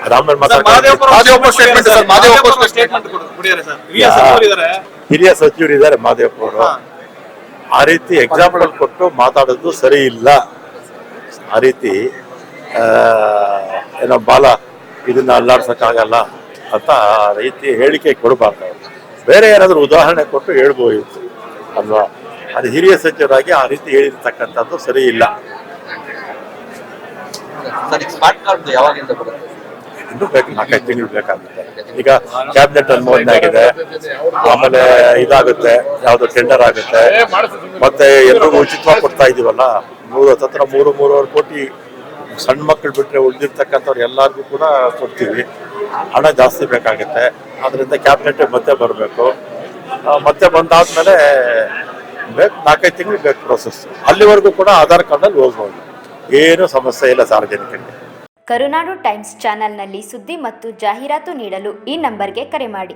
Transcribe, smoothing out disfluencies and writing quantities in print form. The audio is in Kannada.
ಅದಾದ್ಮೇಲೆ ಹಿರಿಯ ಸಚಿವರು ಮಾದೇವಪ್ಪ ಅವರು ಆ ರೀತಿ ಎಕ್ಸಾಂಪಲ್ ಕೊಟ್ಟು ಮಾತಾಡೋದು ಸರಿ ಇಲ್ಲ. ಆ ರೀತಿ ಏನೋ ಬಾಲ ಇದನ್ನ ಅಲ್ಲಾಡ್ಸಕ್ಕಾಗಲ್ಲ ಅಂತ ಆ ರೀತಿ ಹೇಳಿಕೆ ಕೊಡಬಾರ್ದು. ಬೇರೆ ಏನಾದ್ರು ಉದಾಹರಣೆ ಕೊಟ್ಟು ಹೇಳ್ಬೋದಿತ್ತು ಅಲ್ವಾ. ಅದು ಹಿರಿಯ ಸಚಿವರಾಗಿ ಆ ರೀತಿ ಹೇಳಿರ್ತಕ್ಕಂಥದ್ದು ಸರಿ ಇಲ್ಲ. ಇನ್ನೂ ಬೇಕು, 4-5 ತಿಂಗಳು ಬೇಕಾಗುತ್ತೆ. ಈಗ ಕ್ಯಾಬಿನೆಟ್ ಅನುಮೋದನೆ ಆಗಿದೆ, ಆಮೇಲೆ ಇದಾಗುತ್ತೆ, ಯಾವ್ದು ಟೆಂಡರ್ ಆಗುತ್ತೆ, ಮತ್ತೆ ಎಲ್ರಿಗೂ ಉಚಿತವಾಗಿ ಕೊಡ್ತಾ ಇದೀವಲ್ಲ, 3-3.5 ಕೋಟಿ ಸಣ್ಣ ಮಕ್ಕಳು ಬಿಟ್ರೆ ಉಳಿದಿರ್ತಕ್ಕಂಥವ್ರು ಎಲ್ಲರಿಗೂ ಕೂಡ ಕೊಡ್ತೀವಿ. ಹಣ ಜಾಸ್ತಿ ಬೇಕಾಗುತ್ತೆ. ಅದರಿಂದ ಕ್ಯಾಬಿನೆಟ್ ಮತ್ತೆ ಬರಬೇಕು. ಮತ್ತೆ ಬಂದಾದ್ಮೇಲೆ ಬೇಕು 4-5 ತಿಂಗಳು ಬೇಕು ಪ್ರೋಸೆಸ್. ಅಲ್ಲಿವರೆಗೂ ಕೂಡ ಆಧಾರ್ ಕಾರ್ಡಲ್ಲಿ ಹೋಗ್ಬೋದು, ಏನು ಸಮಸ್ಯೆ ಇಲ್ಲ ಸಾರ್ವಜನಿಕರಿಗೆ. ಕರುನಾಡು ಟೈಮ್ಸ್ ಚಾನೆಲ್ನಲ್ಲಿ ಸುದ್ದಿ ಮತ್ತು ಜಾಹೀರಾತು ನೀಡಲು ಈ ನಂಬರ್ಗೆ ಕರೆ ಮಾಡಿ.